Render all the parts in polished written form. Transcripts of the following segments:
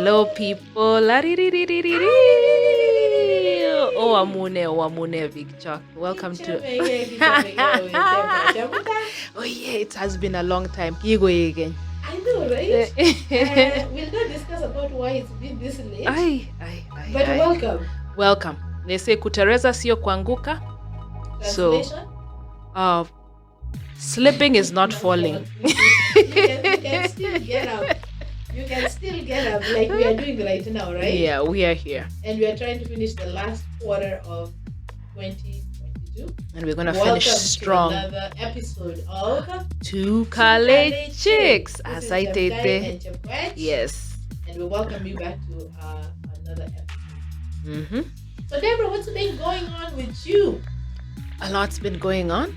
Hello, people. Oh, Amune, Big Chuck. Welcome to. Oh, yeah, it has been a long time. Kigo again. I know, right? We'll not discuss about why it's been this late. But welcome. They say kutereza sio kuanguka. Translation? So, slipping is not falling. You can still get up. You can still get up like we are doing right now, right? Yeah, we are here. And we are trying to finish the last quarter of 2022. And we're going to finish strong. To another episode of Two Kale Chics. As I take. Yes. And we welcome you back to another episode. Mm-hmm. So, Deborah, what's been going on with you? A lot's been going on.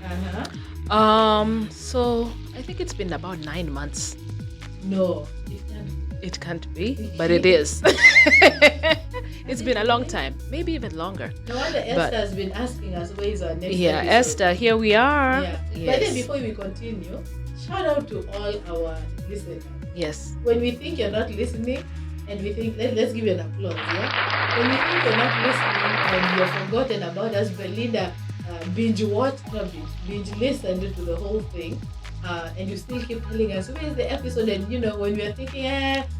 So I think it's been about 9 months. No, it can't be, but it is. It's been a long time, maybe even longer. No wonder Esther has been asking us where is our next episode. Esther, here we are. Yeah. Yes. But then before we continue, shout out to all our listeners. Yes. When we think you're not listening, and we think, let's give you an applause, yeah? When we think you're not listening and you've forgotten about us, Belinda binge listened to the whole thing, and you still keep telling us where's the episode, and when we are thinking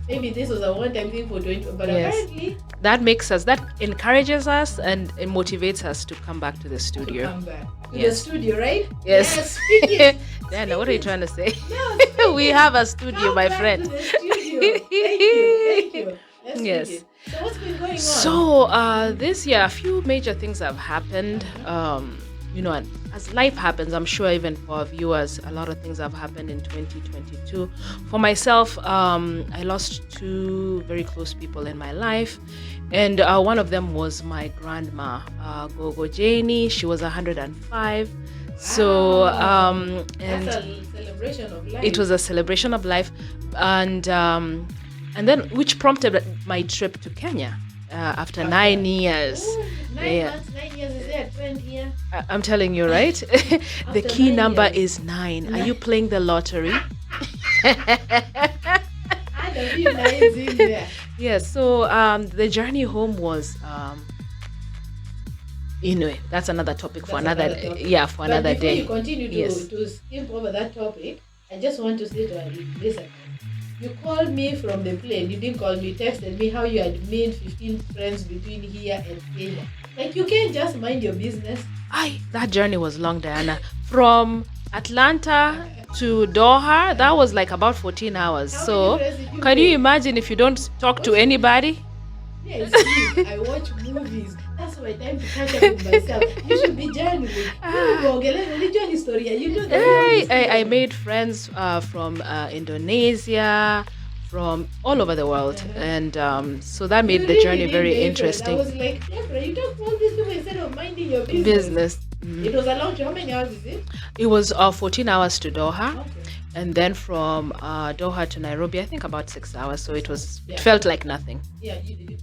maybe this was a one-time thing for 20, but apparently that encourages us and it motivates us to come back to the studio. To come back to the studio, right? Yes. Diana, what are you trying to say? No, we have a studio, my friend. To the studio. Thank you. Yes. So what's been going on? So this year, a few major things have happened. And as life happens, I'm sure even for our viewers, a lot of things have happened in 2022. For myself, I lost two very close people in my life. And one of them was my grandma, Gogo Janie. She was 105. So, and that's a celebration of life. It was a celebration of life. And then, which prompted my trip to Kenya after 9 years. Ooh, 9 months, 9 years, is there a trend here? I'm telling you, right? The key number is 9. Are you playing the lottery? Add a few nines in there. Yes, so the journey home was... Anyway, that's another topic for another day. Yeah, for another day. Before you continue to skip over that topic, I just want to say to our listeners, you called me from the plane. You didn't call me, texted me how you had made 15 friends between here and Kenya. Like, you can't just mind your business. That journey was long, Diana. From Atlanta to Doha, that was like about 14 hours. So, can you imagine if you don't talk to anybody? Yes, I watch movies. That's my time to catch up with myself. You should be journaling. I made friends from Indonesia, from all over the world, and so that made the journey very interesting. I was like, Deborah, you talk to all these people instead of minding your business. Mm-hmm. It was a long trip. How many hours is it? It was 14 hours to Doha. Okay. And then from Doha to Nairobi, I think about 6 hours. So it felt like nothing. Yeah, you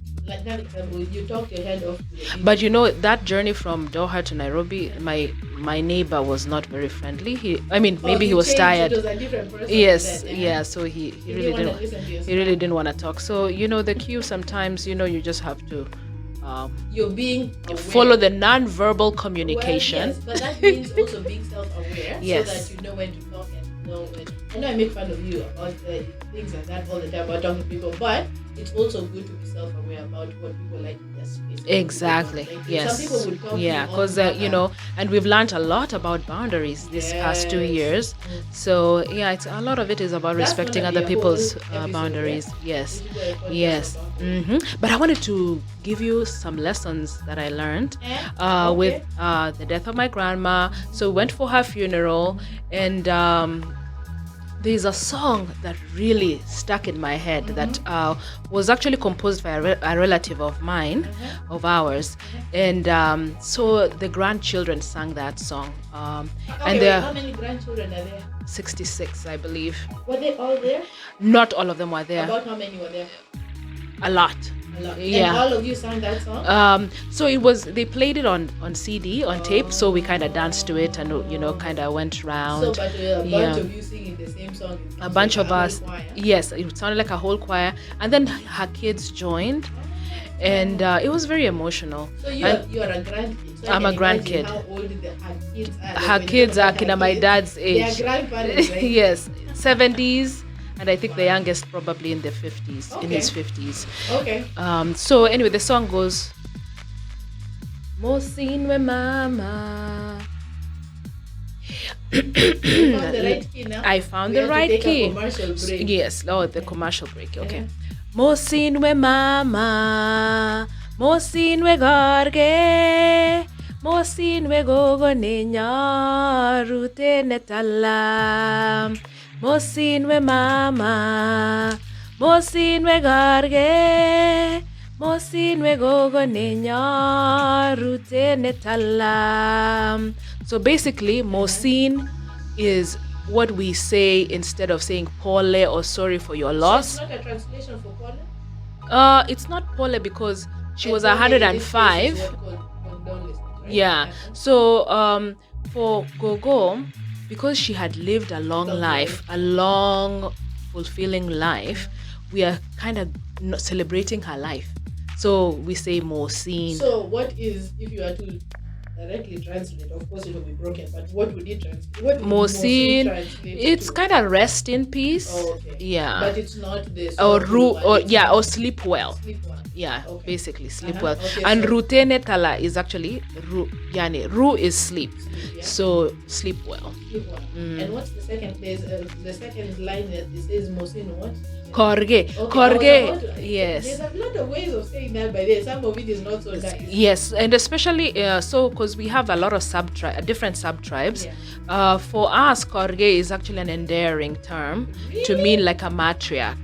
talked your head off. But that journey from Doha to Nairobi, my neighbor was not very friendly. Maybe he was tired. It was a different person. Yes, then, yeah. So he really didn't want to talk. So the queue sometimes you just have to. You're being aware. Follow the non-verbal communication. Well, yes, but that means also being self-aware. Yes. So that you know when to talk and know when. I know I make fun of you about things like that all the time about talking to people, but it's also good to be self-aware about what people like in their space. Exactly. Yes. Some people would talk. Yeah, because and we've learned a lot about boundaries this past 2 years. So it's a lot of it is about respecting other people's boundaries. Yes. Mm-hmm. But I wanted to give you some lessons that I learned with the death of my grandma. So we went for her funeral, and there's a song that really stuck in my head that was actually composed by a relative of mine, of ours, and so the grandchildren sang that song. And how many grandchildren are there? 66, I believe. Were they all there? Not all of them were there. About how many were there? A lot. A lot. Yeah. And all of you sang that song? So they played it on CD, on tape, so we kind of danced to it and, kind of went round. So, but a bunch of you singing the same song. A bunch like of us. Choir. Yes, it sounded like a whole choir. And then her kids joined. And it was very emotional. So you are a grandkid. So I'm a imagine grandkid. How old her kids are? Like Her kids are kind of my dad's age. They are grandparents, right? Yes, 70s. And I think the youngest probably in the 50s, in Okay. his 50s. Okay. So anyway, the song goes, Mosinwe mama. You found the right key now? I found We the have to right take a key. commercial break. Yes, the commercial break. Okay. Yeah. Mosinwe mama, mosinwe garge, mosinwe gogo ninya, rute netala. Mosinwe mama, mosinwe garge, mosinwe gogo ninya, rute netala. So basically, Mosin is what we say instead of saying pole or sorry for your loss. So it's not a translation for Paula? It's not pole because she was And Paula in this case is 105. what called condolences, right? Yeah. So for Gogo, because she had lived a long life, a long, fulfilling life, we are kind of celebrating her life. So we say Mosin. So what is, if you are to directly translate, of course it will be broken, but what would it translate? What would Mosin, translate it's to? kind of rest in peace. Oh, okay. Yeah. But it's not this. Or sleep well. Sleep well. Yeah, Okay. basically sleep Uh-huh. well. Okay, And so- rutene tala is actually ru is sleep. Sleep, yeah. So sleep well. Sleep well. And what's the second? There's the second line that it says Mosin what? Korge. Okay, I was Korge. about to- Yes. There's a lot of ways of saying that, but there some of it is not so nice. Yes, and especially because we have a lot of different sub-tribes. Yeah. For us, Korge is actually an endearing term to Really? mean like a matriarch.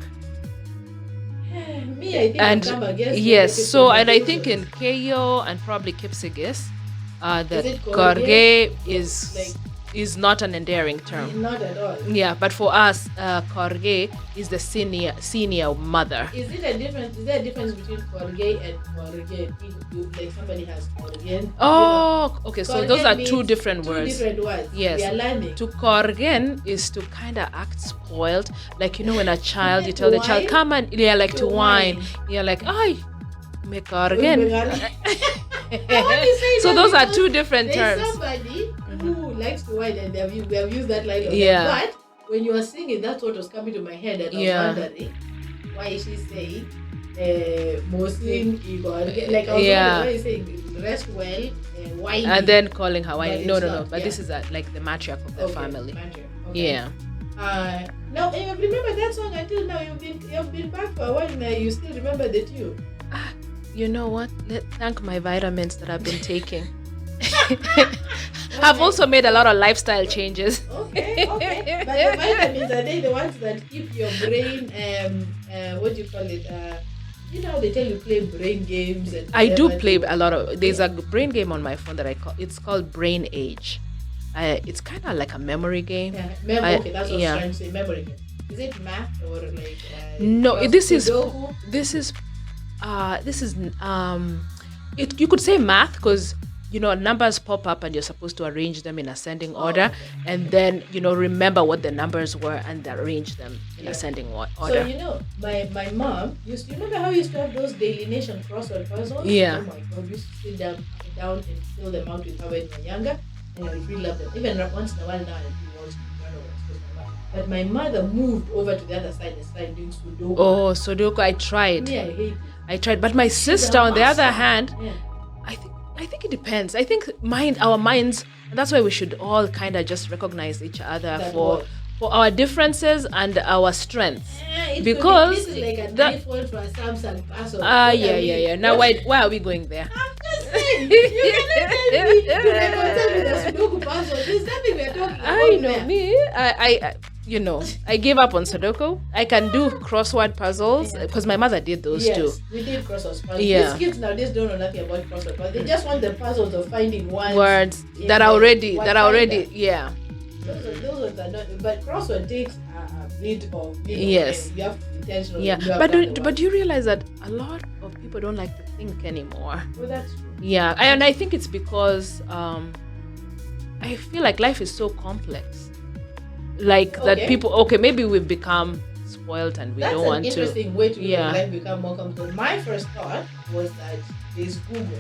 Me, I think And I'll come against yes, negative so and I think in connotations. Keyo and probably Kipsigis, that it Korge Korge? is not an endearing term. Not at all. Yeah, but for us, Korge is the senior mother. Is it a difference? Is there a difference between Korge and Korge? Like somebody has Korgen. Oh, okay. So those Korgen are two means different two words. different words. Yes. We are learning. To Korgen is to kind of act spoiled. Like, when a child, you tell the child, whine? come and, yeah, like to whine. whine. You're like, ay, me Korgen. I want to say So that those are because two different there's terms. somebody who likes to whine, and we have used that line. Yeah. But when you were singing, that's what was coming to my head, and Yeah. I was wondering why is she saying Mosin Igor? Like I was Yeah. wondering why is saying rest well, whine. And then calling her whine. But No, it's no, no. not, But yeah. this is like the matriarch of the family. Magic. Okay. Yeah. Now I remember that song until now. You've been back for a while now. You still remember the tune. You know what? Thank my vitamins that I've been taking. I've also made a lot of lifestyle changes. Okay. But the vitamins, are they the ones that keep your brain, what do you call it? You know, they tell you play brain games. And I do whatever play to- a lot of. There's a brain game on my phone that it's called Brain Age. It's kind of like a memory game. Yeah, okay, that's what yeah. I was trying to say. Memory game. Is it math or like? No, cross- this is Sudoku? you could say math because numbers pop up and you're supposed to arrange them in ascending order, okay. and then remember what the numbers were and arrange them in ascending order. So my mom used to, remember how we used to have those Daily Nation crossword puzzles? Yeah. Oh my god, we used to sit down and fill them out with her when we were younger, and I really love them. Even once in a while now I do want to run over and my mom. But my mother moved over to the other side and started doing Sudoku. Oh, Sudoku, I tried. Me, I hate it. I tried, but my sister, on the other master. hand, Yeah. I think it depends. I think our minds, and that's why we should all kind of just recognize each other That for what? for our differences and our strengths. It could Because be, this is like a that- iPhone for a Samsung password. Yeah. Now why are we going there? I'm just saying, you cannot tell me to reconcile with a Sudoku password. There's nothing we're talking about. I know there. me. I gave up on Sudoku. I can do crossword puzzles because my mother did those Yes, too. we did crossword puzzles. Yeah. These kids nowadays don't know nothing about crossword puzzles. They just want the puzzles of finding words Words in that the are already word that are already finder. yeah. Those ones are not. But crossword takes a bit of Yes. and you have to be intentional. Yeah, You have but done the do you realize that a lot of people don't like to think anymore? Well, that's true. Yeah, and I think it's because I feel like life is so complex. Like that Okay. people, maybe we've become spoiled and we That's don't an want to. interesting way to Yeah. make life become more comfortable. My first thought was that there's Google.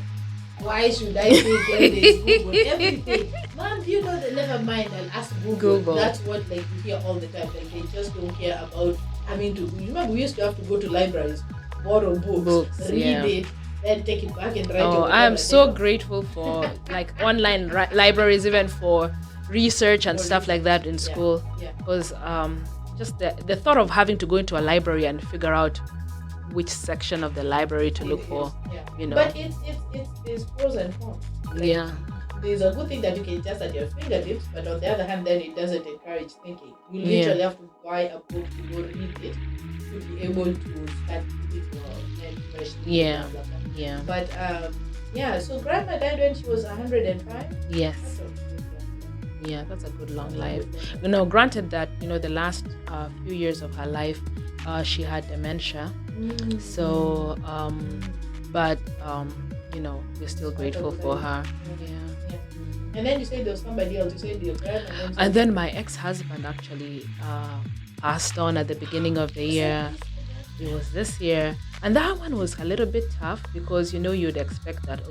Why should I think when there's Google? Everything. Mom, you know that never mind, I'll ask Google. Google. That's what like you hear all the time. Like they just don't care about having to. You remember we used to have to go to libraries, borrow books, read yeah. it, then take it back and write it. Oh, I'm so grateful for like online libraries, even for research and stuff like that in school. Yeah. Because just the thought of having to go into a library and figure out which section of the library to look for, you know. But there's pros and cons. Like, yeah. There's a good thing that you can just at your fingertips, but on the other hand, then it doesn't encourage thinking. You literally have to buy a book to go read it to be able to start putting your head fresh. Yeah. Blah, blah, blah. Yeah. But so grandma died when she was 105. Yes. Yeah, that's a good long life. You know, granted that, you know, the last few years of her life, she had dementia. Mm-hmm. So, but, you know, we're still grateful for her. Yeah. And then you said there was somebody else. You said your grandma. And then my ex-husband actually passed on at the beginning of the year. It was this year. And that one was a little bit tough because, you know, you'd expect that,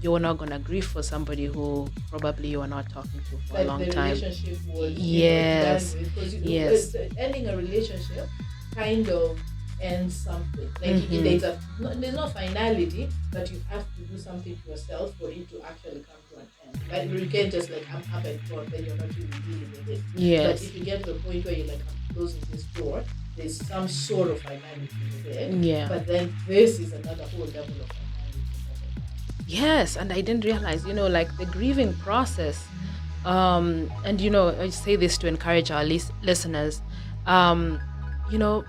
you're not going to grieve for somebody who probably you are not talking to for a long time. Relationship was yes. Yes. Ending a relationship kind of ends something. Like there's no finality, but you have to do something to yourself for it to actually come to an end. Like you can't just like I'm up and gone, then you're not really dealing with it. Yes. But if you get to the point where you're like I'm closing this door, there's some sort of finality there. Yeah. But then this is another whole level of finality. Yes, and I didn't realize, you know, like the grieving process, and you know, I say this to encourage our listeners, you know,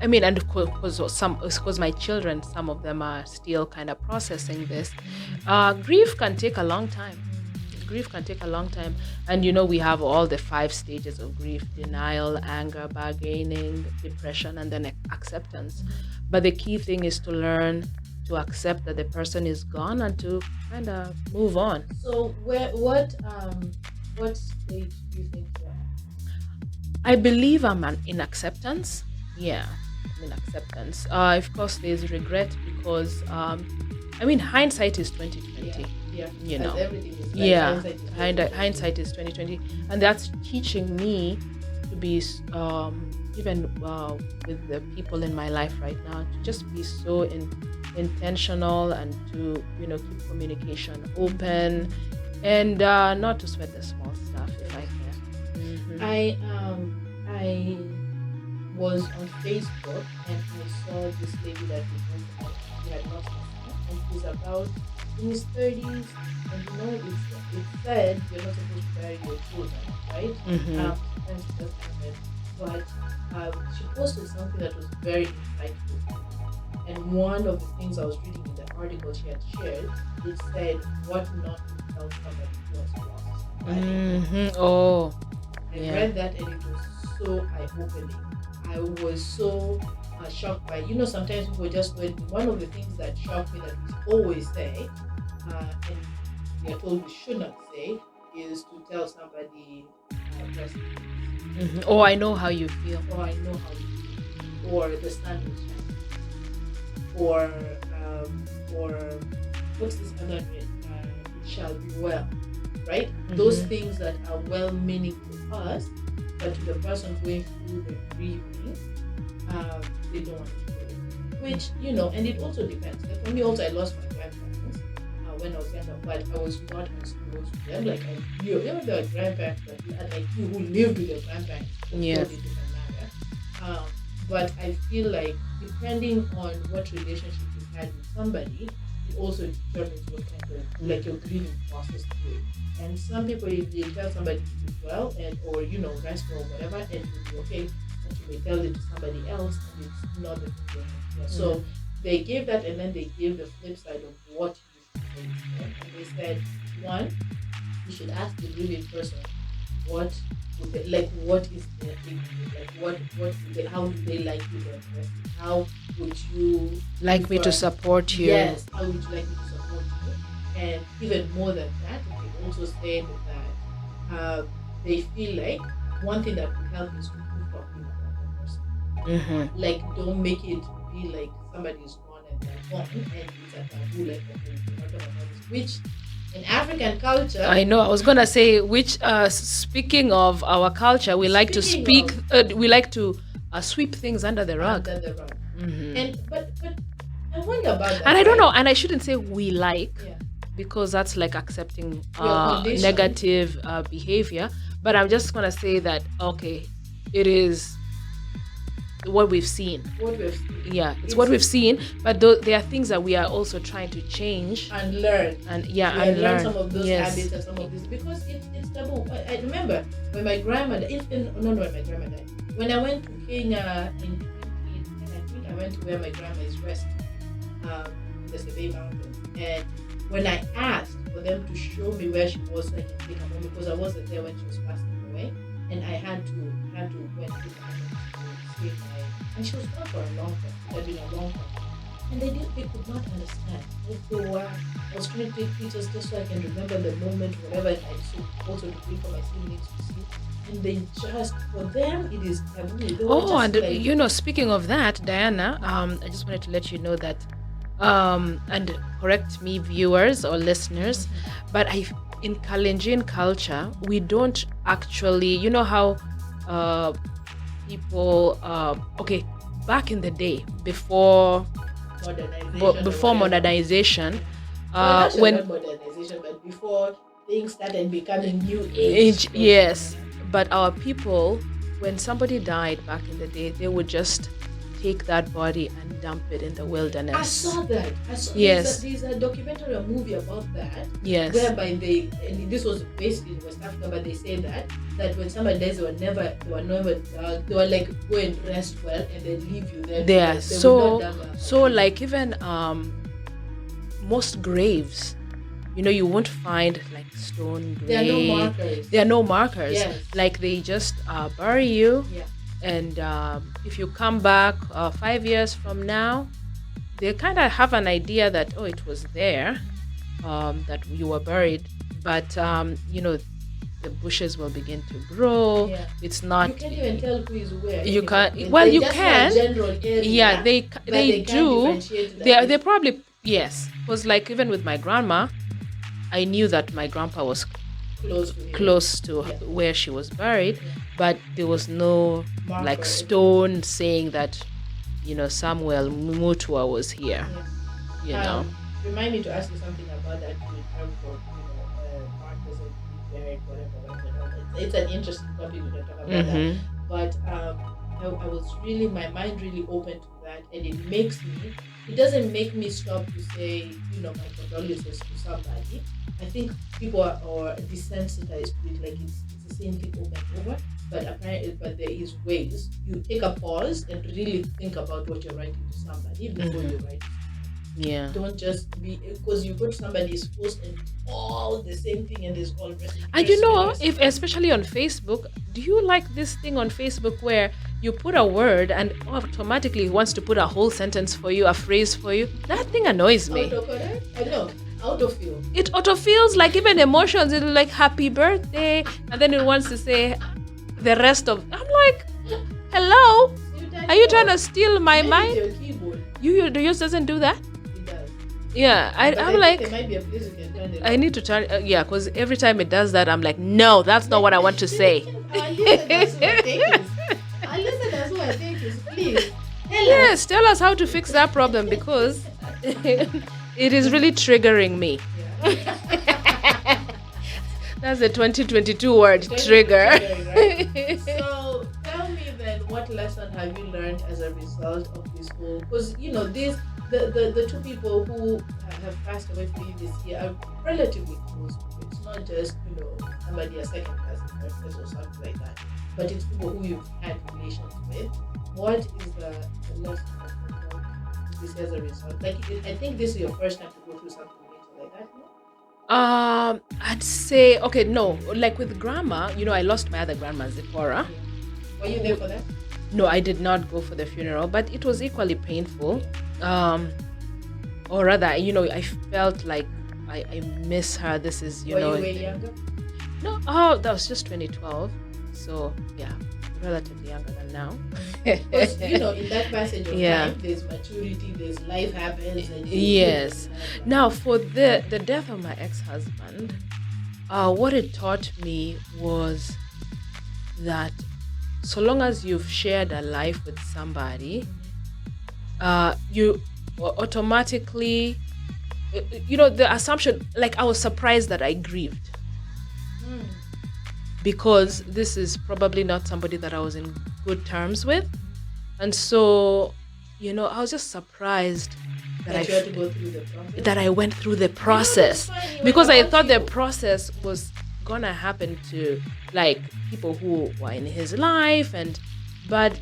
and of course my children, some of them are still kind of processing this. Grief can take a long time. And you know, we have all the 5 stages of grief: denial, anger, bargaining, depression, and then acceptance. But the key thing is to learn to accept that the person is gone and to kind of move on. So what stage do you think you're at? I believe I'm in acceptance. Yeah, I'm in acceptance. Of course, there's regret because hindsight is 2020. Yeah. You know. Everything is like hindsight is 2020, and that's teaching me to be even with the people in my life right now, to just be so intentional and to, you know, keep communication open and not to sweat the small stuff if I can. I was on Facebook and I saw this lady that she had lost her son, and she's about in his 30s, and you know it said you're not supposed to bury your children, right? Sometimes it doesn't happen. But she posted something that was very insightful. And one of the things I was reading in the article she had shared, it said what not to tell somebody who has lost. Oh, I read that and it was so eye-opening. I was so shocked by, you know, sometimes people just, one of the things that shocked me that we always say, and we are told we should not say, is to tell somebody oh, I know how you feel. Or I know how you feel. Or the sun will shine. Or what's this other name? It shall be well, right? Those things that are well-meaning to us, but to the person going through the grieving, they don't want to hear it. Which, you know, and it also depends. Like for me also, I lost my grandparents when I was younger, but I was not as close to them. Like I knew, there were grandparents, but like you who lived with your grandparents, yes. Totally different matter. But I feel like depending on what relationship you had with somebody, it also determines what kind of like your grieving process through. And some people, if they tell somebody to do well and or you know rest or whatever, and it'll be okay, but you may tell it to somebody else and it's not the thing they want to hear. So they gave that, and then they gave the flip side of what you should say to them. And they said, one, you should ask the grieving person what like what is their thing, like what do they, how do they like you to address it, how would you Like me to prefer, support you. yes, how would you like me to support you. And even more than that, they also said that they feel like one thing that would help is to keep talking about the person. Mm-hmm. Like, don't make it be like somebody's gone and they're gone and it's a taboo, like, okay, we're not talking about this, which in African culture, I know. I was gonna say, which speaking of our culture, we like to Speaking speak. We like to sweep things under the rug. under the rug. Mhm. And but I wonder about that. And I don't right? know. And I shouldn't say we like, Yeah. because that's like accepting conditioned. negative behavior. But I'm just gonna say that, okay, it is what we've seen. What we've seen. Yeah, it's what we've seen. But there are things that we are also trying to change And learn. and learn learn some of those Yes. habits and some of this, because it's taboo. I remember when my grandmother, when my grandma died, when I went to Kenya in 2010, I think I went to where my grandma is resting, in the Sebei Mountains. And when I asked for them to show me where she was so I can take her home, because I wasn't there when she was passing away, and I had to go and take her home to see my, and she was gone for a long time. It had been a long time. And they could not understand. I was trying to take pictures just so I can remember the moment, whatever, and I also to bring for my siblings to see. And they just, for them, it is taboo. They were Oh, just and like, speaking of that, Diana, I just wanted to let you know that, and correct me, viewers or listeners, but in Kalenjin culture, we don't actually, you know how people, okay, back in the day, before modernization. modernization, Well, actually when not modernization, but before things started becoming new age. yes, but our people, when somebody died back in the day, they would just take that body and dump it in the wilderness. I saw that. Yes. There's a documentary, a movie about that. Yes. Whereby and this was based in West Africa, but they say that when somebody dies, they were like, go and rest well and then leave you there. There. They would not dug So like even most graves, you won't find like stone grave. There are no markers. There are no markers. Yes. Like they just bury you. Yeah. And if you come back 5 years from now, they kind of have an idea that, oh, it was there, that you were buried. But, the bushes will begin to grow. Yeah. It's not... You can't even tell who is where. You can't... They Well, you just can. know a general area, Yeah, they can't do. differentiate that. They probably... Yes. Because like even with my grandma, I knew that my grandpa was close to where she was buried, but there was no like stone saying that Samuel Mutua was here. Remind me to ask you something about that in terms of markers and buried, whatever. It's an interesting topic, we can talk about that. But I was really, my mind really open to that, and it doesn't make me stop to say, my condolences to somebody. I think people are desensitized to it, like it's the same thing over and over. But there is ways you take a pause and really think about what you're writing to somebody before you write. Yeah. Don't just be, because you go to somebody's post and all the same thing and there's all rest. And if especially on Facebook, do you like this thing on Facebook where you put a word and automatically it wants to put a whole sentence for you, a phrase for you? That thing annoys me. Autocorrect? I know. Autofill. It autofills, like even emotions. It'll like happy birthday, and then it wants to say the rest of. I'm like, hello, are you trying to steal my mind? Your keyboard. Yours doesn't do that. It does. Yeah, I'm like, there might be a place you can turn it. I need to turn. Yeah, because every time it does that, I'm like, no, that's not what I want to say. Listeners who are takers, please. Yes, tell us how to fix that problem, because it is really triggering me. Yeah. That's the 2022 word, trigger. Right? So tell me then, what lesson have you learned as a result of this whole? Because the two people who have passed away from you this year are relatively close. It's not just somebody, a second cousin, third cousin, or something like that. But it's people who you've had relations with. What is the lesson that you learned this as a result? Like, I think this is your first time to go through something like that, no? I'd say okay, no, like with grandma, I lost my other grandma, Zipporah. Were you there for that? No, I did not go for the funeral, but it was equally painful. Um, or rather, I felt like I miss her. This is, Were you way younger? no, oh, that was just 2012. So, yeah, relatively younger than now. Because in that passage of Yeah. time, there's maturity, there's life happens, and Yes. Now, for the death of my ex-husband, what it taught me was that so long as you've shared a life with somebody, you automatically, the assumption, like I was surprised that I grieved because this is probably not somebody that I was in good terms with. And so, I was just surprised that you had to go through the process. that I went through the process because I thought the process was gonna happen to like people who were in his life, but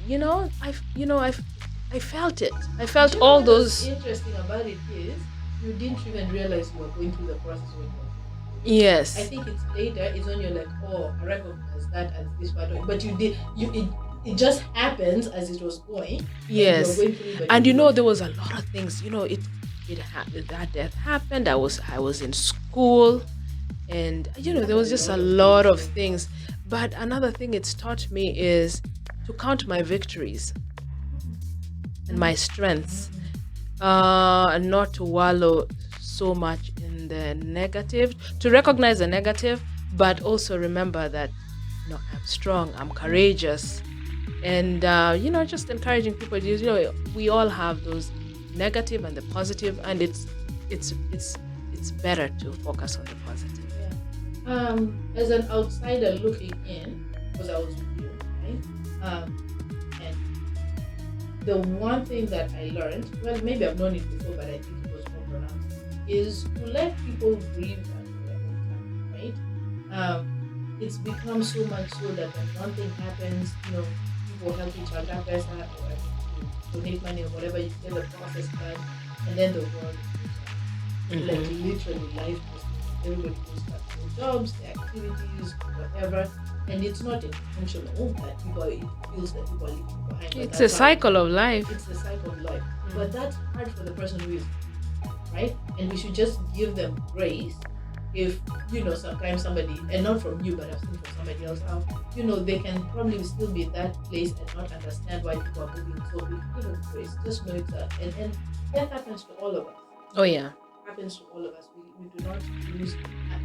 I felt it. I felt all those. What's interesting about it is you didn't even realize you were going through the process when you were. Yes. I think it's later. It's when you're like, oh, I recognize that as this part of it. But it just happens as it was going. Yes. And there was a lot of things. That death happened. I was in school, and there was just a lot of things. But another thing it's taught me is to count my victories and my strengths, and not to wallow so much in the negative. To recognize the negative, but also remember that I'm strong, I'm courageous, and just encouraging people to use. We all have those negative and the positive, and it's better to focus on the positive. Yeah. As an outsider looking in, because I was with you, right? And the one thing that I learned, well, maybe I've known it before, but I think it was more pronounced, is to let people grieve at their own time, right? It's become so much so that when one thing happens, people help each other, or donate money or whatever, you get the process done, and then the world goes on. Like literally life goes on. Everybody goes back to their jobs, their activities, whatever, and it's not intentional that it feels that people are leaving behind. It's a cycle of life. It's the cycle of life. But that's hard for the person who is, right? And we should just give them grace if, sometimes somebody, and not from you, but I've seen from somebody else, how, they can probably still be at that place and not understand why people are moving. So we give them grace. Just know it's and that happens to all of us. Oh, yeah. Happens to all of us. We do not use,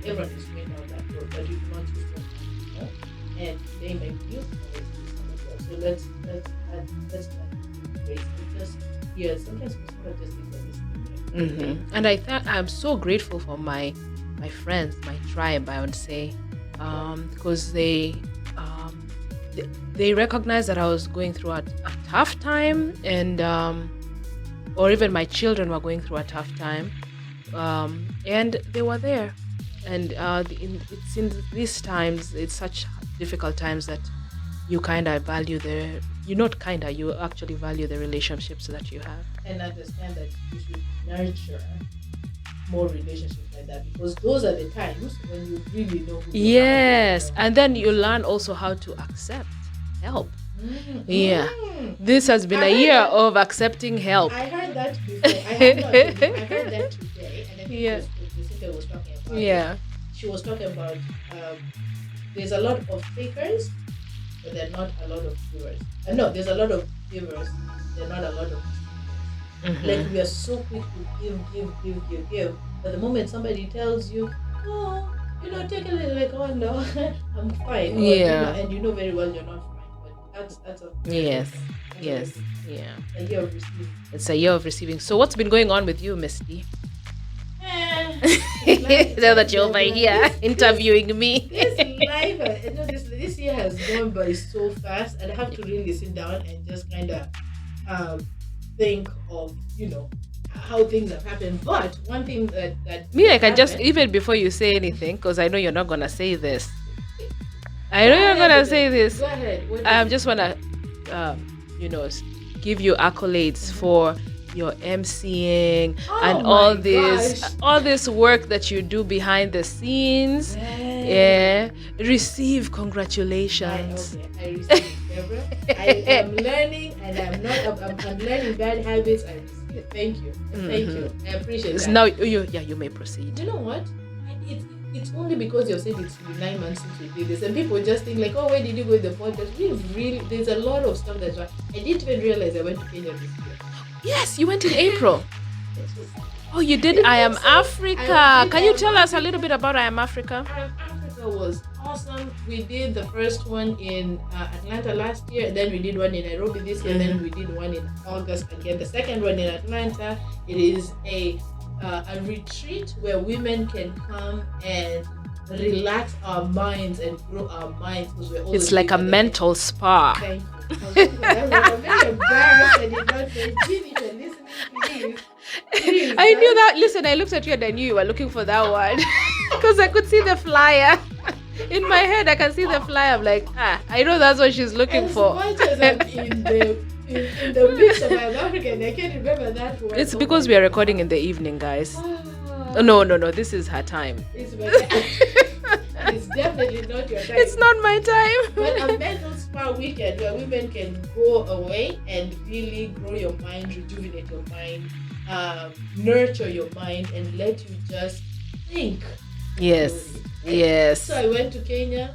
everyone is going down that road, but we do not use what we know. And they may be you, or somebody else. So let's grace. Because sometimes we sort of just think that this. And I'm so grateful for my friends, my tribe, I would say, because they recognized that I was going through a tough time, and or even my children were going through a tough time, and they were there. And it's in these times, it's such difficult times that you kind of value you actually value the relationships that you have. And understand that you should nurture more relationships like that, because those are the times when you really know who you are. Yes, and then you learn also how to accept help. Yeah, this has been a year of accepting help. I heard that before. I heard that today, and I think Jessica was talking about it. She was talking about there's a lot of takers, but there are not a lot of givers. No, there's a lot of givers, there are not a lot of receivers. Like we are so quick to give, but the moment somebody tells you, oh, take a little, like, oh no, I'm fine. Or, and you know very well you're not fine. But that's a yes. A year of receiving. It's a year of receiving. So what's been going on with you, Misty? Now that you're over here interviewing me. This year has gone by so fast, and I have to really sit down and just kind of think of how things have happened. But one thing that I can just, even before you say anything, because I know you're not gonna say this. I know you're gonna say this. Go ahead. I just wanna give you accolades for your MCing and Oh my gosh. all this work that you do behind the scenes. Yeah. Receive congratulations. I receive, Deborah. I am learning, and I'm learning bad habits. I receive. Thank you. Thank you. I appreciate It's that. now you may proceed. You know what? It's only because you've said it's been 9 months since we did this, and people just think like, oh, where did you go with the podcast? There's a lot of stuff that's right. I didn't even realize I went to Kenya this year. Yes, you went in April. It was- Oh, you did I Am Africa. Can you tell us a little bit about I Am Africa? Africa was awesome. We did the first one in Atlanta last year, then we did one in Nairobi this year, then we did one in August again. The second one in Atlanta, it is a retreat where women can come and relax our minds and grow our minds, because we're all It's like a mental spa. Thank you. I'm very embarrassed. I did not say, Jean, if you're listening, please. I knew that. Listen, I looked at you and I knew you were looking for that one because I could see the flyer. In my head, I can see the flyer. I'm like, I know that's what she's looking for. As much as I'm in the midst of I'm African, I can't remember that word. It's because we are recording in the evening, guys. No. This is her time. It's my time. It's definitely not your time. It's not my time. But a mental spa weekend where women can go away and really grow your mind, rejuvenate your mind, nurture your mind, and let you just think. Yes. Yes. So I went to Kenya.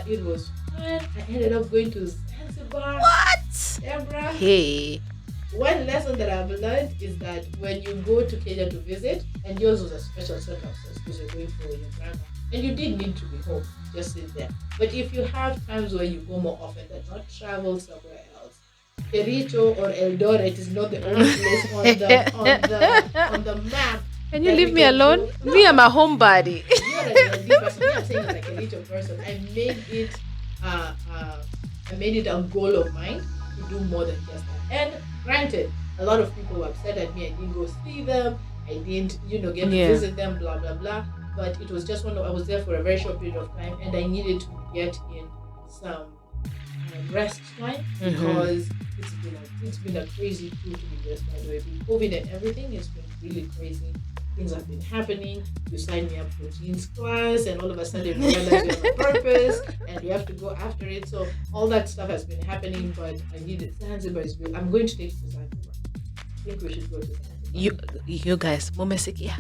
It was fun. I ended up going to Zanzibar. What? Deborah. Hey. One lesson that I've learned is that when you go to Kenya to visit, and yours was a special circumstance because you're going for your grandma, and you did need to be home, just sit there. But if you have times where you go more often than not, travel somewhere else. Kericho or Eldoret is not the only place on the map. Can you leave me alone? No. Me, I'm a homebody. You're a Nandi person. Me, I'm saying as a Kericho person. I made it a goal of mine to do more than just that. And granted, a lot of people were upset at me. I didn't go see them. I didn't, get to visit them, blah, blah, blah. But it was just I was there for a very short period of time, and I needed to get in some rest time because it's been a crazy 2 years, by the way. With COVID and everything, it's been really crazy. Things have been happening. You signed me up for Jean's class, and all of a sudden you realize you have a purpose and you have to go after it. So all that stuff has been happening, but I needed Zanzibar. I'm going to take you to Zanzibar. I think we should go to Zanzibar. You guys, Momesikia,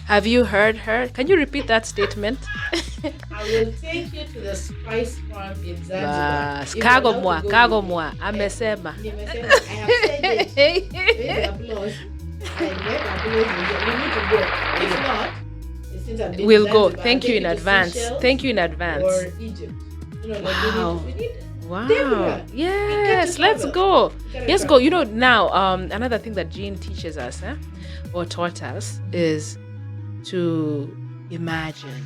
have you heard her? Can you repeat that statement? I will take you to the spice farm in Zanzibar. Kago mwa, amesema. Nimesema, I have said it. Maybe applause. We need to go. If not, since I've been We'll to go. Zanzibar, Thank I'll you take in to advance. Seychelles Thank you in advance. or Egypt. Wow. We need Wow. Deborah, Yes, to let's travel. go. gotta Let's travel. go. Now, another thing that Jean teaches us, or taught us, is to imagine.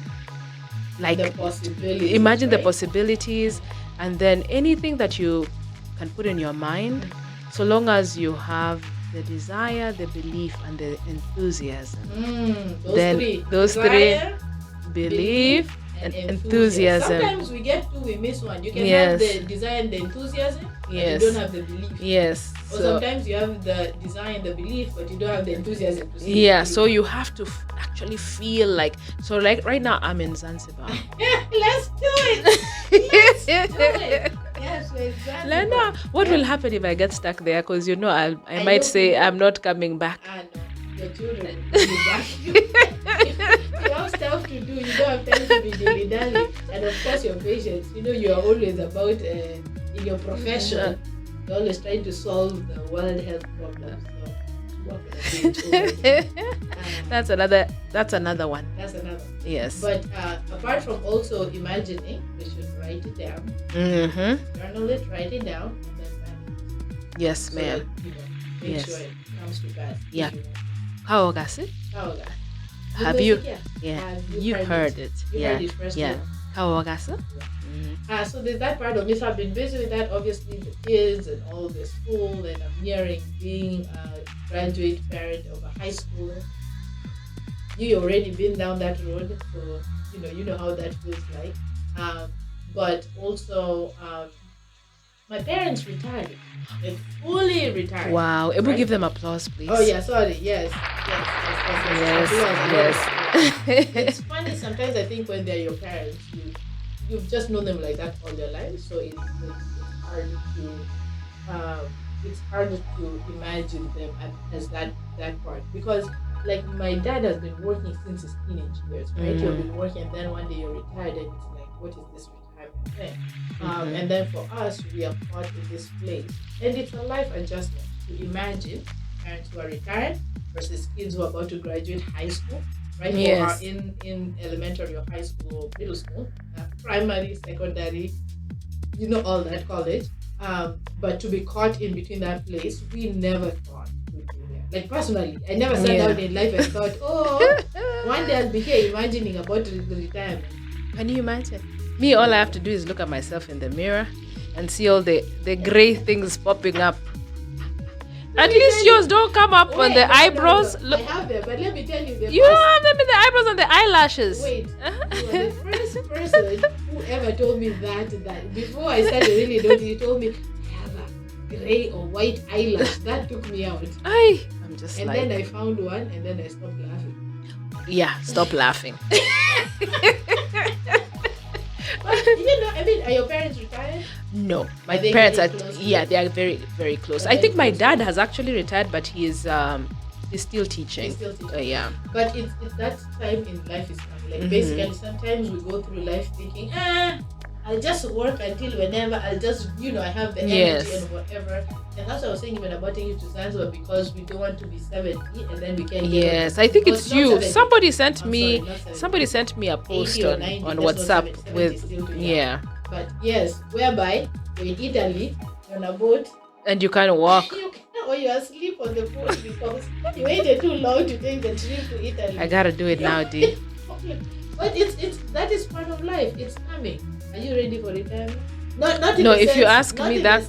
Like, the possibilities. imagine the right? possibilities, and then anything that you can put in your mind, so long as you have the desire, the belief, and the enthusiasm. Those Then three. those Desire, belief, and enthusiasm. Sometimes we get two, we miss one. You can Yes. have the desire and the enthusiasm, but Yes. you don't have the belief. Yes. Or So, sometimes you have the desire and the belief, but you don't have the enthusiasm to see yeah, it. so you have to actually feel like, so like right now I'm in Zanzibar. Let's do it. Let's do it. Yes, exactly. Lena, what will happen if I get stuck there? Because I I might know say people- I'm not coming back. No, your children will be back. You have stuff to do. You don't have time to be dilly-dally. And of course, your patients. You are always about in your profession. You're always trying to solve the world health problems. So, what can I do? That's another one. That's another. Yes. But apart from also imagining, we should write it down. Mm-hmm. Journal it, write it down, and then manifest. Yes, So ma'am. that, make Yes. sure it comes to pass. Yeah. How Ogasi? Oh, God. Have you? Yeah. Yeah. Have You heard it. You Yeah. heard it first. Yeah. here. How Ogasi? So there's that part of me. So I've been busy with that, obviously, the kids and all the school, and I'm nearing being a graduate parent of a high schooler. You already been down that road, so you know how that feels like. But also My parents retired, like fully retired. Wow. Ebu, right? give them applause, please. Oh yeah, sorry. Yes, yes, yes, yes, yes. Applause. It's funny sometimes. I think when they're your parents, you've just known them like that all your life, so it's hard to it's hard to imagine them as that part because like my dad has been working since his teenage years, right? You've been working, and then one day you're retired, and it's like, what is this retirement thing? And then for us, we are caught in this place, and it's a life adjustment to imagine parents who are retired versus kids who are about to graduate high school, right? Yes. Or are in elementary or high school or middle school, primary, secondary, all that college. But to be caught in between that place, we never thought we'd be there. Like personally, I never sat down in life and thought, oh, one day I'll be here imagining about the retirement. Can you imagine? Me, all I have to do is look at myself in the mirror and see all the gray things popping up. At least yours don't come up on the eyebrows. No. I have them, but let me tell you, you don't have them in the eyebrows and the eyelashes. Wait, you are the first person who ever told me that before I started really doing it, you told me I have a gray or white eyelash. That took me out. I'm just and then I found one, and then I stopped laughing. Yeah, stop laughing. But are your parents retired? No, my parents are. Yeah, they are very, very close. I think my dad has actually retired, but he's still teaching. Yeah. But it's that time in life is coming. Like basically, sometimes we go through life thinking, I'll just work until whenever. I'll just I have the energy and whatever. And that's what I was saying even about taking you to Zanzibar because we don't want to be 70 and then we can't. Yes, I think it's you. 70. Somebody sent me a post on WhatsApp 70 with But yes, whereby you're in Italy, you're on a boat, and you can't walk. Or you're asleep on the boat because you waited too long to take the trip to Italy. I gotta do it now, D. But that is part of life. It's coming. Are you ready for retirement? Not no, if you ask me that,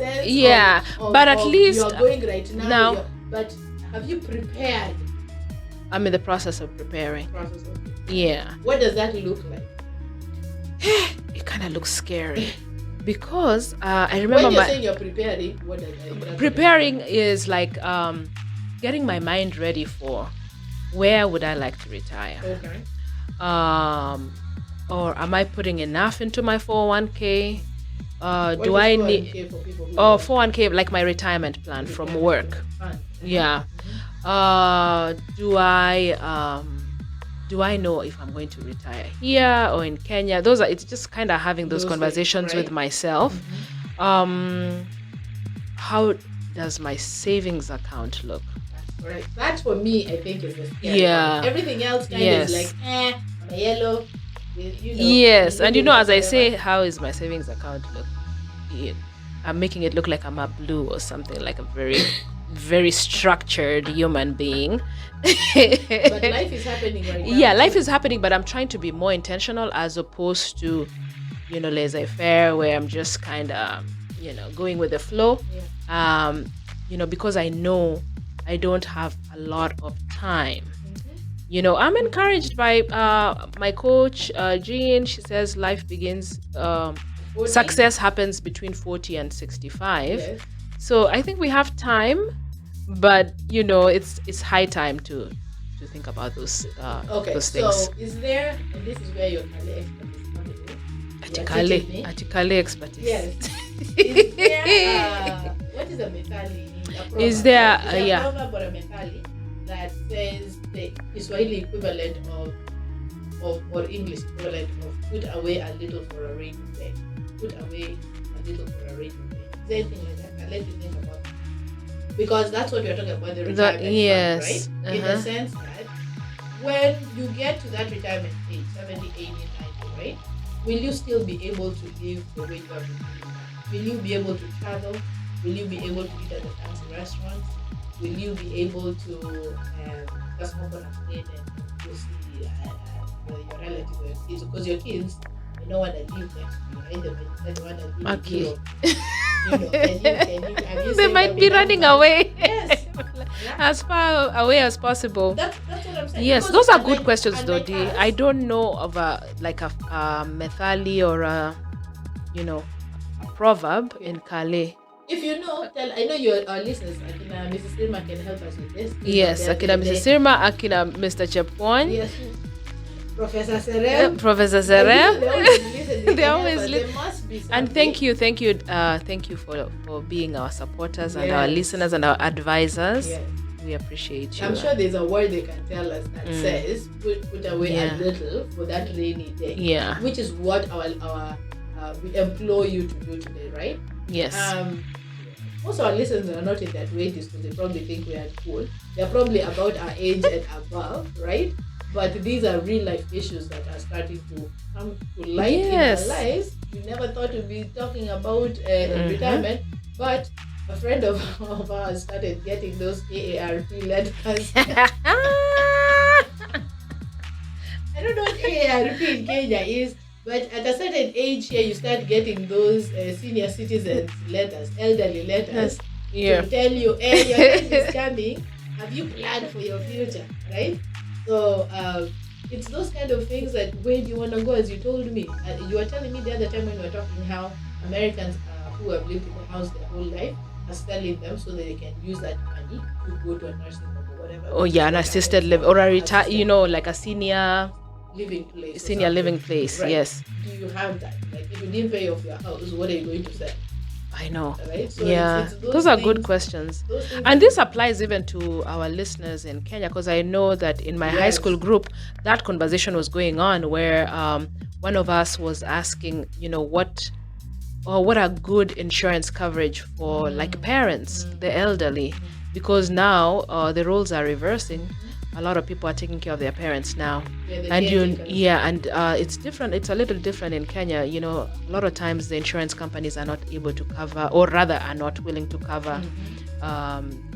but at least you're going right now. But have you prepared? I'm in the process of preparing. Yeah. What does that look like? It kind of looks scary because I remember when you're saying you're preparing, what does that preparing is like getting my mind ready for where would I like to retire. Okay. Or am I putting enough into my 401k? Do I need 401k like my retirement plan from work? Yeah. Do I know if I'm going to retire here or in Kenya? It's just kind of having those conversations with myself. How does my savings account look? That's correct. That for me, I think is the scary part. Everything else kind of is like, I'm a yellow. Yes, and as I say, how is my savings account look? I'm making it look like I'm a blue or something, like a very, very structured human being. But life is happening right now. Yeah, life is happening, but I'm trying to be more intentional as opposed to, laissez-faire, where I'm just kind of, going with the flow. Yeah. Because I know I don't have a lot of time. I'm encouraged by my coach, Jean. She says life begins, success happens between 40 and 65. Yes. So I think we have time, but, it's high time to think about those things. So is there, and this is where your Kale expertise comes in. Kale expertise. Yes. Is there, what is a methali? Is there, a proverb or a methali that says the Swahili equivalent or English equivalent of put away a little for a rainy day? Put away a little for a rainy day. Is there anything like that? I'll let you think about it. Because that's what we're talking about, the retirement fund, right? In the sense that when you get to that retirement age, 70, 80, 90, right? Will you still be able to live the way you have been living? Will you be able to travel? Will you be able to eat at the fancy restaurants? Will you be able to just open a plane and go see your relatives or your kids? Because your kids, they don't want to live next to you, right? They want to live in Europe. They might be running away. Yes. As far away as possible. That's what I'm saying. Yes, because those are good questions, though, Dee. I don't know of a methali or a proverb in Kale If you know, tell. I know our listeners. Akina Mrs. Irma can help us with this. Yes, Akina Mrs. Sirma, Akina Mr. Chepkwon. Yes. Professor Serem. Professor Serem. They always listen. They always listen. listen. There must be something. And thank you for being our supporters and our listeners and our advisors. Yes. We appreciate you. I'm sure there's a word they can tell us that says put away a little for that rainy day. Yeah. Which is what our we employ you to do today, right? Yes. Most of our listeners are not in that 20s, so they probably think we are cool. They're probably about our age and above, right? But these are real life issues that are starting to come to light in our lives. We never thought we'd be talking about retirement, but a friend of ours started getting those AARP letters. I don't know what AARP in Kenya is, but at a certain age here, you start getting those senior citizens letters, elderly letters, to tell you, hey, your time is coming. Have you planned for your future, right? So it's those kind of things that where do you want to go, as you told me. You were telling me the other time when we were talking how Americans who have lived in the house their whole life are selling them so that they can use that money to go to a nursing home or whatever. Oh yeah, an assisted living or a like a senior living place. Senior living place, right. Yes. Do you have that? Like if you didn't pay off your house, what are you going to sell? I know. Right? So yeah, it's those are good questions. And this applies even to our listeners in Kenya, because I know that in my high school group, that conversation was going on where one of us was asking, what are good insurance coverage for like parents, the elderly, because now the roles are reversing. A lot of people are taking care of their parents now, and it's different. It's a little different in Kenya. A lot of times the insurance companies are not able to cover, or rather are not willing to cover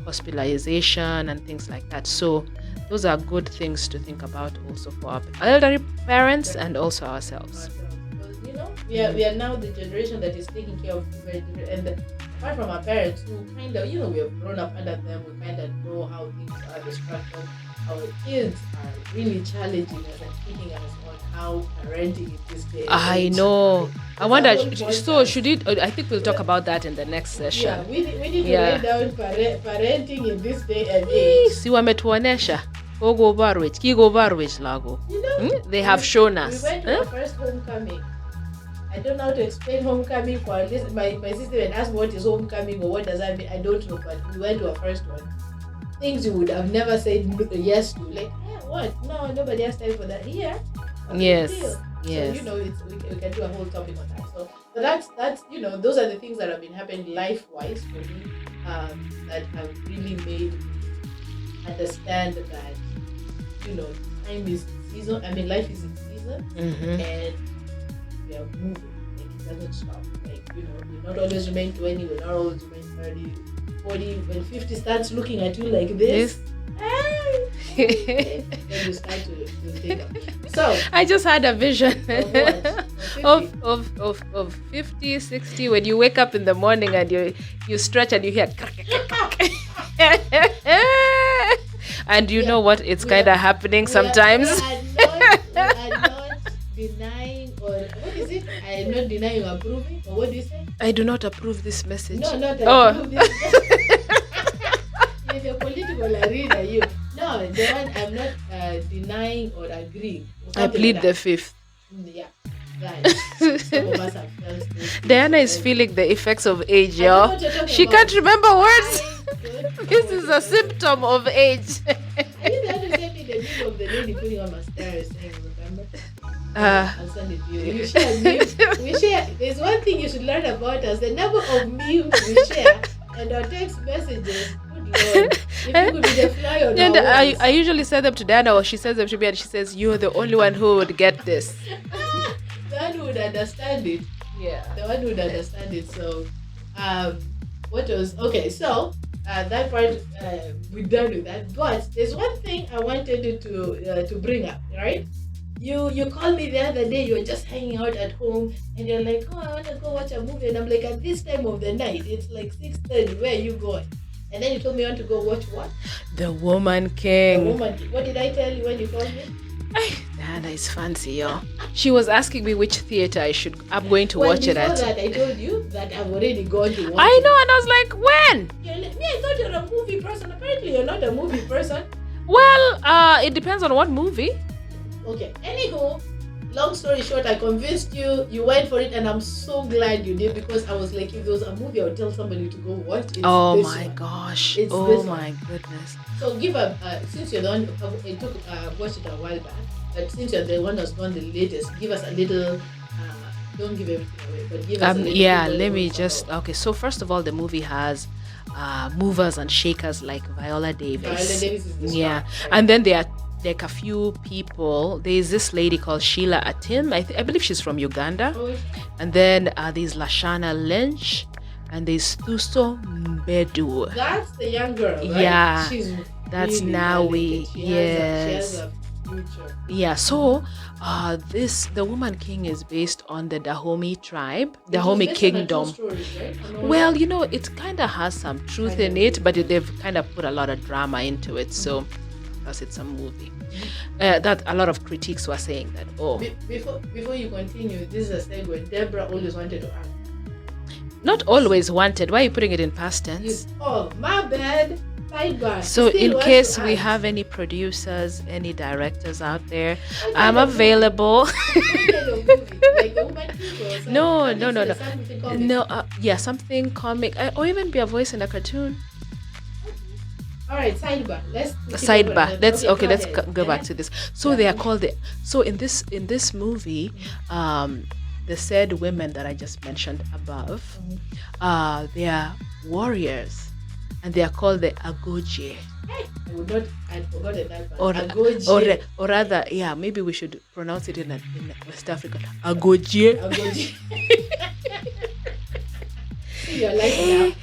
hospitalization and things like that. So those are good things to think about also for our elderly parents and also ourselves. We are now the generation that is taking care of and apart from our parents who kind of, we have grown up under them, we kind of know how things are structured. Our kids are really challenging us and teaching us on how parenting is this day. I know. I wonder, so should it, I think we'll talk about that in the next session. Yeah, we need to write down parenting in this day and age. Si wametuonesha. Kigo Barwich Lago. They have shown us. We went to our first homecoming. I don't know how to explain homecoming for at least my sister and asked what is homecoming or what does that mean. I don't know, but we went to our first one. Things you would have never said yes to, like, what? No, nobody has time for that here. Yes. Yes. So we can do a whole topic on that. So that's those are the things that have been happening life-wise for me that have really made me understand that time is season. I mean, life is in season, and we are moving. Like it doesn't stop. Like we not always remain 20. We not always remain 30. 40, when 50 starts looking at you like this, then you start to think of. So I just had a vision of of 50, 60 when you wake up in the morning and you stretch and you hear and know what, it's kind of happening sometimes. We are not denying, or what is it? I am not denying or approving, or what do you say? I do not approve this message. No, not approve this message. You're a political arena, you. No, the one I'm not denying or agreeing. I plead the fifth. Yeah, right. Some of us have felt this. Diana is feeling the effects of age, y'all. She can't remember words. This is a symptom of age. I didn't understand the video of the lady putting on mascara saying, remember? I'll send it to you. We share memes. We share. There's one thing you should learn about us: the number of memes we share and our text messages. Good Lord. If you could be the fly on our walls. I usually send them to Diana, or she sends them to me, and she says, "You're the only one who would get this." The one who would understand it. Yeah. The one who would understand it. So, what was okay? So. That part we're done with that. But there's one thing I wanted to bring up, right? You called me the other day. You were just hanging out at home, and you're like, "Oh, I want to go watch a movie." And I'm like, "At this time of the night, it's like 6:30. Where are you going?" And then you told me you want to go watch what? The Woman King. The Woman King. What did I tell you when you called me? Uganda is fancy, yo. She was asking me which theater I'm going to Well, watch it before at. that, I told you that I've already gone to watch I it. know, and I was like, when? You're like, me, I thought you're a movie person. Apparently, you're not a movie person. Well, it depends on what movie. Okay. Anywho, long story short, I convinced you. You went for it, and I'm so glad you did, because I was like, if there was a movie, I would tell somebody to go watch. It's Oh this my one. gosh. It's Oh this my goodness. So give a since you're the one it took watched it a while back, but since you're the one that's gone the latest, give us a little. Don't give everything away, but give us a little. Yeah, let me just. Okay, so first of all, the movie has movers and shakers like Viola Davis. Viola Davis is the star, yeah, right? and then there are like a few people. There's this lady called Sheila Atim. I believe she's from Uganda. Oh, And then there's Lashana Lynch, and there's Thuso Mbedu. that's the young girl, right? Yeah, She's that's really Nawi. talented. She Yes. has a future. Yeah, so the Woman King is based on the Dahomey tribe, Dahomey It's based on a true Kingdom. story, right? Or no? Well, it kind of has some truth in it, but they've kind of put a lot of drama into it, so because it's a movie. That a lot of critiques were saying that, Before you continue, this is a segue. Deborah always wanted to ask. not always wanted. Why are you putting it in past tense? My bad. Sidebar. So Still in wants case to we ask. have any producers, any directors out there, What I'm kind of available. movie? What kind of movie? Like a Woman King or something? No, Something no. something comic? No, yeah, something comic, or even be a voice in a cartoon. All right, sidebar. Let's Sidebar. Let's go let's ahead. go back to this. So they are called so in this movie, the said women that I just mentioned above, they are warriors, and they are called the Agoje. I would not. I'd forgotten that part. Or rather, yeah, maybe we should pronounce it in West Africa. Agoje. Agoje. You're like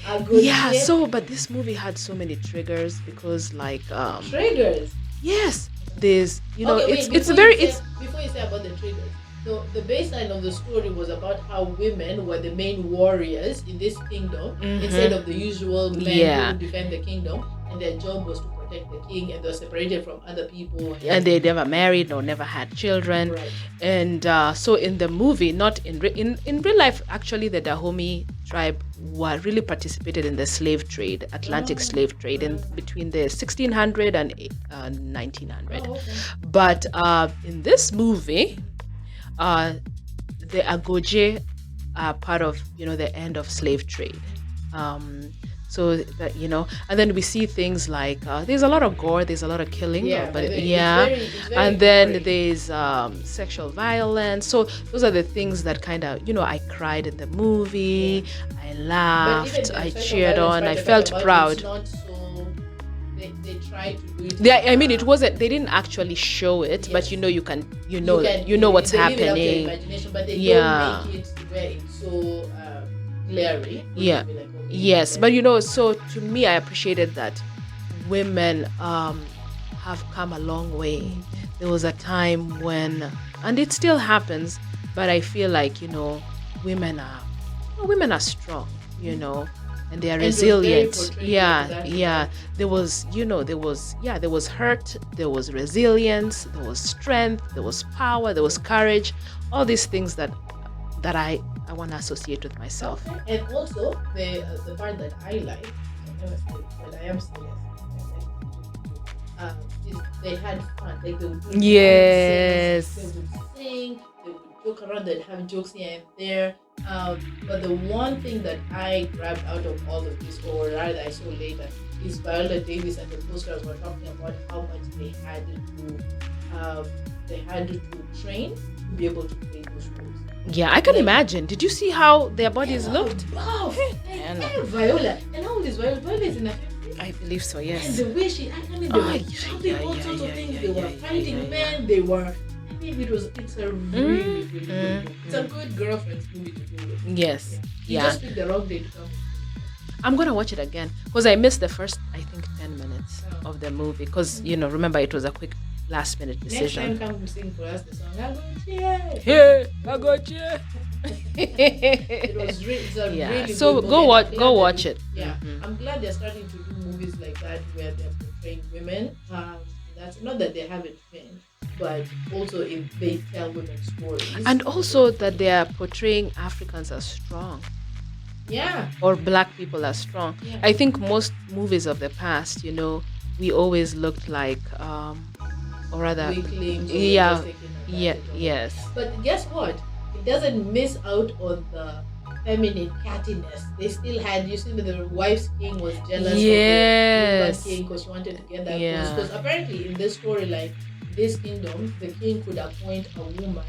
now. Agoje. Yeah. So, but this movie had so many triggers because, like, Triggers. yes, there's, Okay, wait, it's before very, you say- before you say about the triggers. So the baseline of the story was about how women were the main warriors in this kingdom instead of the usual men who defend the kingdom, and their job was to protect the king, and they were separated from other people. and they never married or never had children. Right. And so in the movie, not in real life, actually the Dahomey tribe were really participated in the slave trade, Atlantic slave trade, in between the 1600 and 1900. Oh, okay. But in this movie, the Agoje are part of the end of slave trade. So that and then we see things like there's a lot of gore, there's a lot of killing, but it's very and then gory. there's sexual violence. So those are the things that kind of I cried in the movie, I But even laughed, the I sexual cheered violence on, part I they felt talk about, proud. it's not so. They try to do it. Yeah, I mean it wasn't. They didn't actually show it, but you know what's they leave it up to your happening. imagination, but they Yeah. don't make it where it's so glaring. Yeah. Be like, okay, Yes, then- but so to me, I appreciated that women have come a long way. There was a time when, and it still happens, but I feel like women are strong, and they are And it was very resilient. portrayed Yeah, like that. yeah. There was hurt, there was resilience, there was strength, there was power, there was courage. All these things that I want to associate with myself. Okay. And also the part that I like, but I am serious. Is they had fun. Like they would do Yes. dances, they would sing, they would joke around, they'd have jokes here and there. But the one thing that I grabbed out of all of this, or rather I saw later, is Viola Davis and the posters were talking about how much they had to train to be able to play those roles. Yeah, I can imagine. Did you see how their bodies looked? Wow! And- Viola. And how old is Viola? Viola is in her 50s. I believe so, And yes. the way she acted, they were jumping all sorts of things. They were fighting men. They were. I think it's a really, really good movie. It's a good girlfriend's movie to do with. Yes. You Yeah. just picked the wrong day to come. I'm going to watch it again because I missed the first, I think, 10 minutes of the movie because, remember, it was a quick last minute Next decision. time, come sing for us the song. I go cheer. Hey, I got you. It's a really So good go movie. watch I'm glad go that watch they- it. Yeah, Mhm. I'm glad they're starting to do movies like that where they're portraying women. That's not that they haven't been, but also they tell women's stories. And also that they are portraying Africans as strong Yeah. or black people as strong. Yeah. I think most movies of the past, we always looked like, or rather, Weaklings. Or yeah, just taking yeah, advantage of it. yes, But guess what? It doesn't miss out on the feminine cattiness. They still had, you see, the wife's king was jealous Yes. of the king because she wanted to get that Yeah. post. Because apparently in this storyline, this kingdom, the king could appoint a woman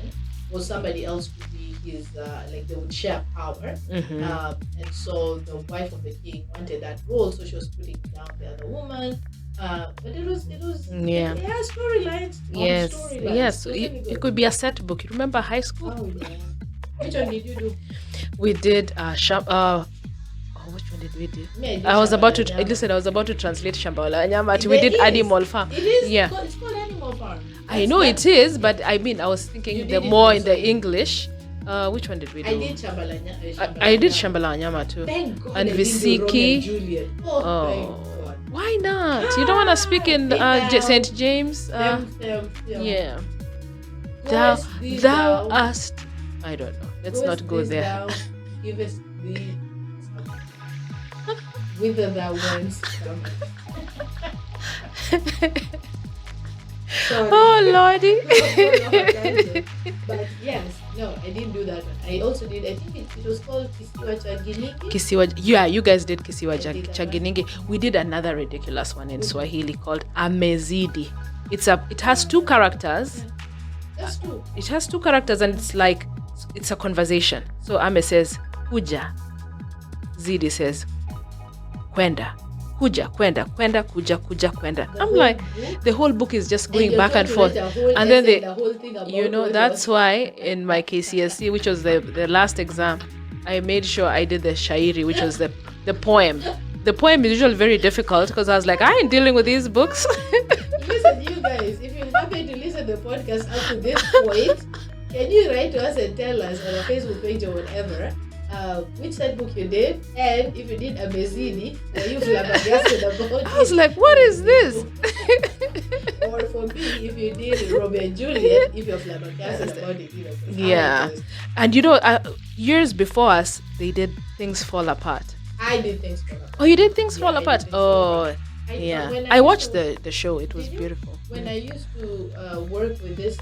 or somebody else to be his, like they would share power. Mhm. And so the wife of the king wanted that role, so she was putting down the other woman. But it was, Yeah. it has storylines. Yes, Storylines. yes. Wasn't it It good? could be a set book. You remember high school? Oh yeah. Which one did you do? We did which one did we do? Me, I did I was about to Shambhala Nyama. listen. I was about to translate Shambhala Nyama. There We did is. Animal Farm. It is. Yeah. It's called Animal Farm. I know it is, but I mean, I was You thinking did the it more in also. the English. Which one did we do? I did Shambhala Nyama. I did Shambhala Nyama too. Thank God And I didn't do Romeo Visiki. and Juliet. Oh, thank God. Why not? You don't want to speak in St. James? Them. Yeah. Go Thou, as thee thou thou, hast. I don't know. Let's go not as go thee there. thou, givest thee whither thou wentst cometh. Sorry. Oh, Lordy. But yes, no, I didn't do that one. I also did, I think it was called Kisiwa Chaginiki. Kisiwa, yeah, you guys did Kisiwa I did that Chaginingi. We did another ridiculous one in Swahili called Amezidi. It has two characters. That's true. It has two characters and it's a conversation. So Ame says kuja, Zidi says kwenda, kuja, kwenda, kwenda, kuja, kuja, kwenda. The I'm whole like, book? the whole book is just going you're back trying and to forth. write a whole And then essay, they, the whole thing about that's why in my KCSE, which was the last exam, I made sure I did the shairi, which was the poem. The poem is usually very difficult because I was like, I ain't dealing with these books. Listen, you guys, if you happen to listen to the podcast up to this point, can you write to us and tell us on our Facebook page or whatever which set book you did, and if you did a Mezidi, were you flabbergasted about I was it? like, what is this? Or for me, if you did Romeo and Juliet, if you're flabbergasted about it, 'cause Yeah. And years before us, they did Things Fall Apart. I did things for her. Oh, you did Things Yeah, Fall I did Apart? Things Fall Apart. Oh, When yeah. I I watched used to- the show. It was Did you? beautiful. When I used to work with this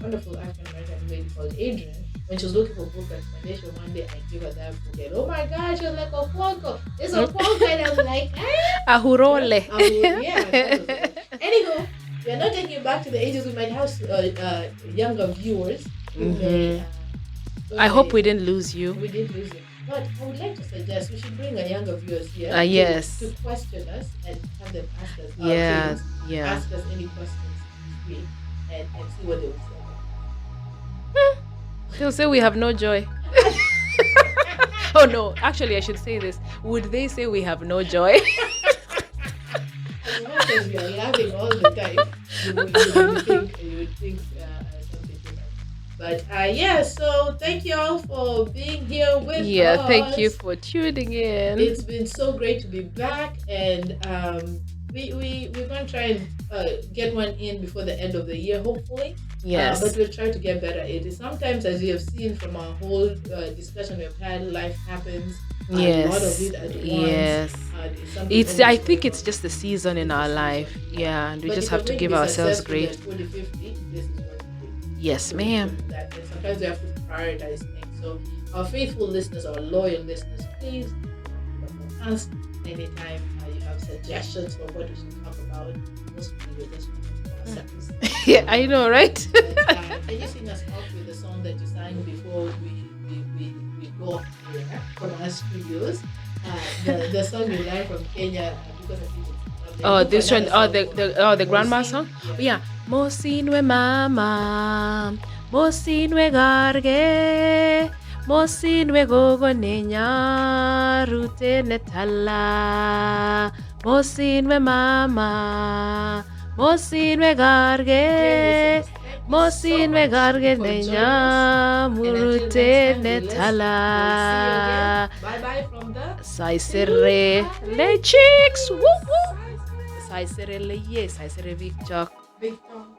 wonderful African American lady called Adrian, when she was looking for book recommendation, one day I gave her that book, and oh my gosh, she was like, Okwonko, it's Okwonko, and I'm like, Ahurole. yeah. That was it. Anywho, we are not taking you back to the ages. We might have younger viewers. Who may, I hope we didn't lose you. We did lose it. But I would like to suggest we should bring our younger viewers here Yes. to question us and have them ask us Yeah, yeah. ask us any questions free and see what they will say about it. They'll say we have no joy. Oh no, actually I should say this. Would they say we have no joy? As much as we are laughing all the time, you would think something different. But yeah, so thank you all for being here with us. Thank you for tuning in. It's been so great to be back, and we're going to try and get one in before the end of the year, hopefully. Yes. But we'll try to get better at it. Sometimes, as you have seen from our whole discussion we've had, life happens. A lot of it at once. Yes. I think it's just the season in our life. Yeah, and we just have to give ourselves grace. 2050, this is what we do. Yes, ma'am. And sometimes we have to prioritize things. So our faithful listeners, our loyal listeners, please ask anytime you have suggestions for what we should talk about. Most people will just ourselves. Yeah, I know, right? Can you sing us off with the song that you sang before we go here from our studios? The song you learned from Kenya because I think it's Oh, this one. another Oh, song the for grandma Mosin. song. Yeah. Yeah. Mosinwe mama, mosinwe garge, mosinwe gogo nenya, rute netala. Mosinwe mama, mosinwe garge, mosinwe garge nenya, murute netala. Bye bye from the Saisere le chicks, woo woo. Saisere le yes, saisere Victor. Victor.